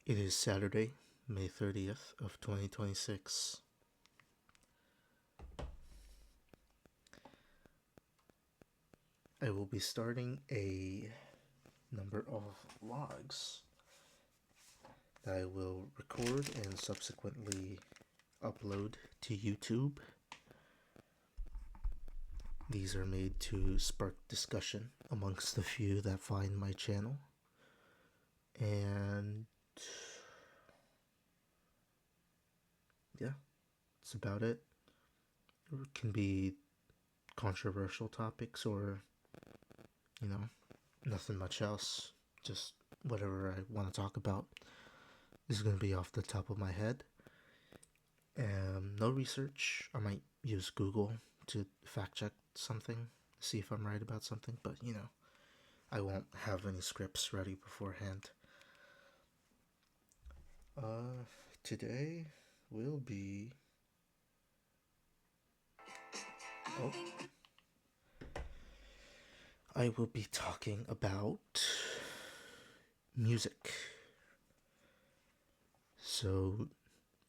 It is Saturday, May 30th of 2026. I will be starting a number of vlogs that I will record and subsequently upload to YouTube. These are made to spark discussion amongst the few that find my channel. And yeah, that's about it. It can be controversial topics or, nothing much else. Just whatever I want to talk about. This is going to be off the top of my head. No research. I might use Google to fact check something, see if I'm right about something, but I won't have any scripts ready beforehand. Today will be. Oh. I will be talking about music. So,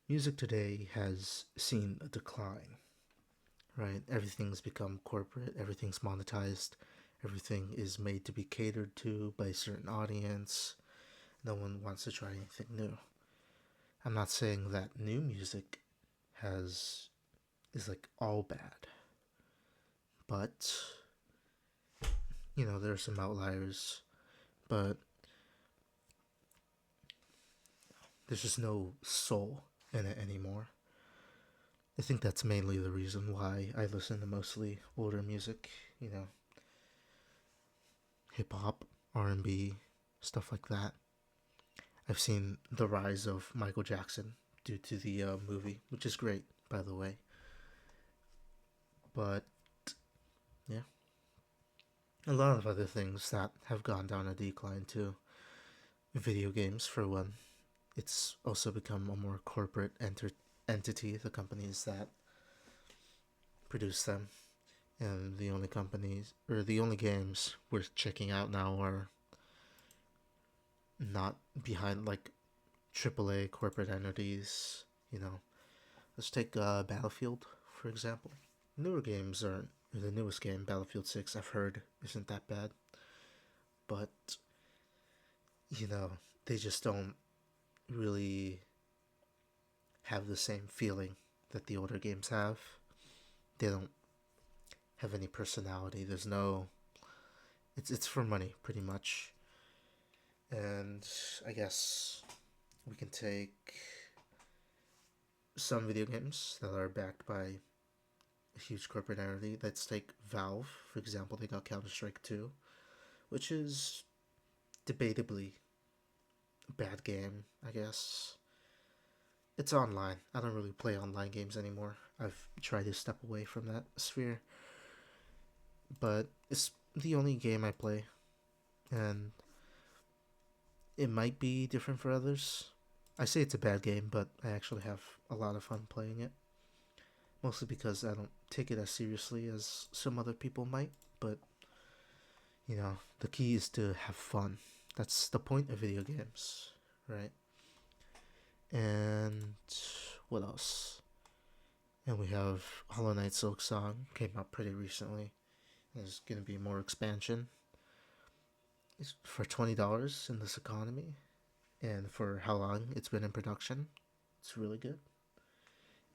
music today has seen a decline, right? Everything's become corporate, everything's monetized, everything is made to be catered to by a certain audience. No one wants to try anything new. I'm not saying that new music is like all bad, but there are some outliers, but there's just no soul in it anymore. I think that's mainly the reason why I listen to mostly older music, hip hop, R&B, stuff like that. I've seen the rise of Michael Jackson due to the movie, which is great, by the way. But yeah, a lot of other things that have gone down a decline too. Video games, for one. It's also become a more corporate entity, the companies that produce them. And the only companies, or the only games worth checking out now are not behind like AAA corporate entities. Let's take Battlefield, for example. Newer games aren't. The newest game, Battlefield 6, I've heard isn't that bad. But, you know, they just don't really have the same feeling that the older games have. They don't have any personality. There's no. It's for money, pretty much. And I guess we can take some video games that are backed by a huge corporate entity. Let's take Valve, for example. They got Counter-Strike 2, which is debatably a bad game, I guess. It's online. I don't really play online games anymore. I've tried to step away from that sphere. But it's the only game I play. And it might be different for others. I say it's a bad game, but I actually have a lot of fun playing it. Mostly because I don't take it as seriously as some other people might. But, the key is to have fun. That's the point of video games, right? And what else? And we have Hollow Knight Silk Song, came out pretty recently. There's going to be more expansion. It's for $20 in this economy. And for how long it's been in production, it's really good.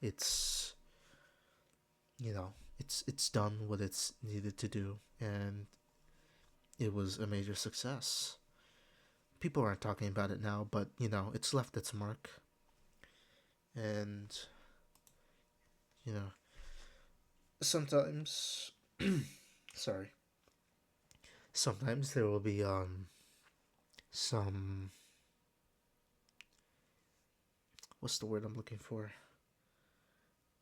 It's, it's done what it's needed to do. And it was a major success. People aren't talking about it now, but, it's left its mark. And, sometimes, sorry, sometimes there will be, some, what's the word I'm looking for?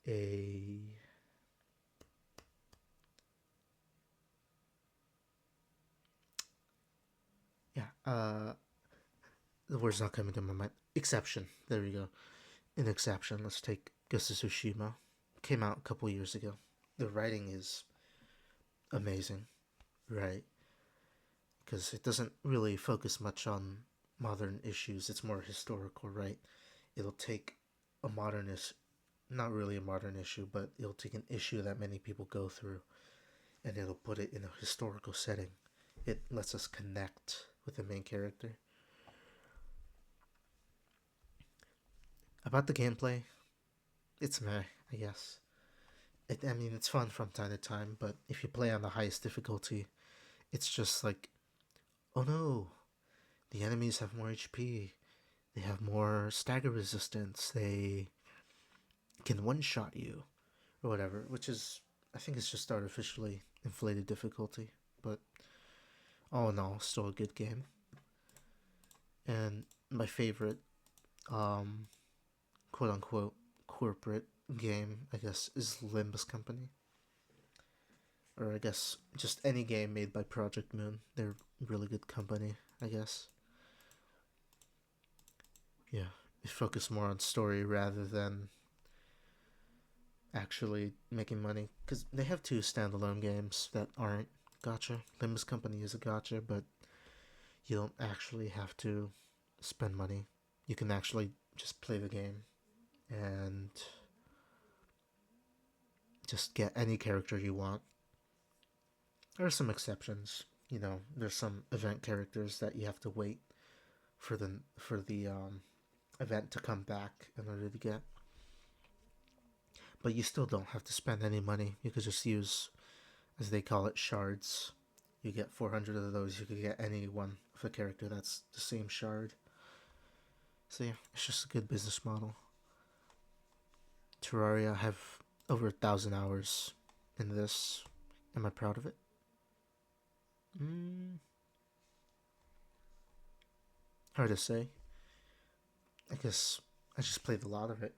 A, yeah, the word's not coming to my mind. Exception. There we go. An exception. Let's take Ghost of Tsushima. Came out a couple years ago. The writing is amazing, right? Because it doesn't really focus much on modern issues. It's more historical, right? It'll take a modernist, not really a modern issue, but it'll take an issue that many people go through and it'll put it in a historical setting. It lets us connect with the main character. About the gameplay, it's meh, I guess. I mean, it's fun from time to time, but if you play on the highest difficulty, it's just like, oh no, the enemies have more HP, they have more stagger resistance, they can one shot you, or whatever, which is, I think it's just artificially inflated difficulty. But all in all, still a good game. And my favorite, um, quote unquote, corporate game, I guess, is Limbus Company. Or I guess just any game made by Project Moon. They're really good company, I guess. Yeah, they focus more on story rather than actually making money. Because they have two standalone games that aren't gotcha. Limbus Company is a gotcha, but you don't actually have to spend money. You can actually just play the game and just get any character you want. There are some exceptions. You know, there's some event characters that you have to wait for the event to come back in order to get. But you still don't have to spend any money. You could just use, as they call it, shards. You get 400 of those. You could get any one of a character that's the same shard. So yeah, it's just a good business model. Terraria, I have over 1,000 hours in this. Am I proud of it? Mm, hard to say. I guess I just played a lot of it.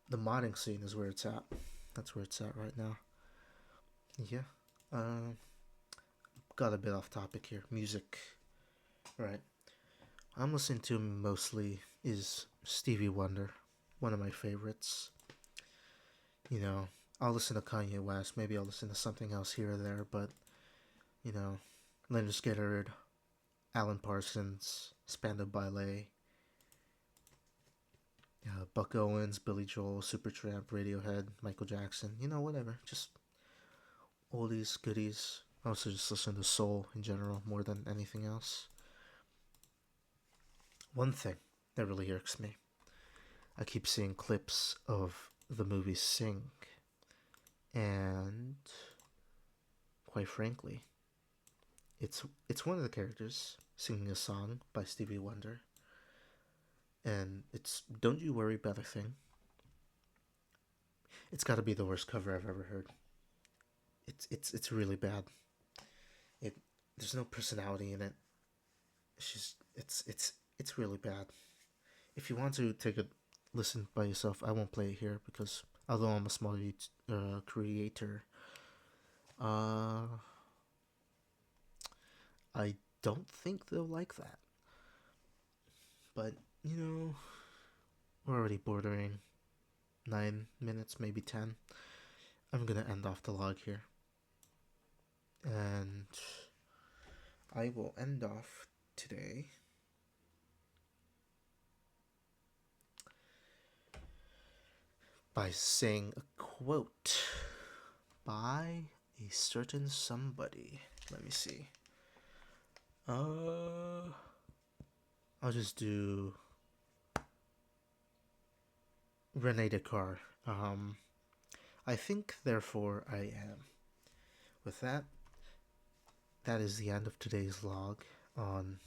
The modding scene is where it's at. That's where it's at right now. Yeah. Uh, got a bit off topic here. Music. Right. I'm listening to mostly is Stevie Wonder. One of my favorites. You know, I'll listen to Kanye West. Maybe I'll listen to something else here or there. But, you know, Leonard Skinner, Alan Parsons, Spandau Ballet, Buck Owens, Billy Joel, Supertramp, Radiohead, Michael Jackson. You know, whatever. Just oldies, goodies. I also just listen to soul in general more than anything else. One thing that really irks me, I keep seeing clips of the movie Sing, and quite frankly, it's one of the characters singing a song by Stevie Wonder, and it's "Don't You Worry About a Thing." It's got to be the worst cover I've ever heard. It's really bad. It There's no personality in it. It's really bad. If you want to take a listen by yourself, I won't play it here because although I'm a small creator, uh, I don't think they'll like that. But you know, we're already bordering 9 minutes, maybe 10. I'm gonna end off the log here, and I will end off today by saying a quote by a certain somebody. Let me see. I'll just do Rene Descartes. I think, therefore I am. With that, that is the end of today's log on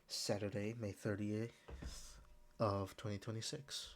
Saturday, May 30th of 2026.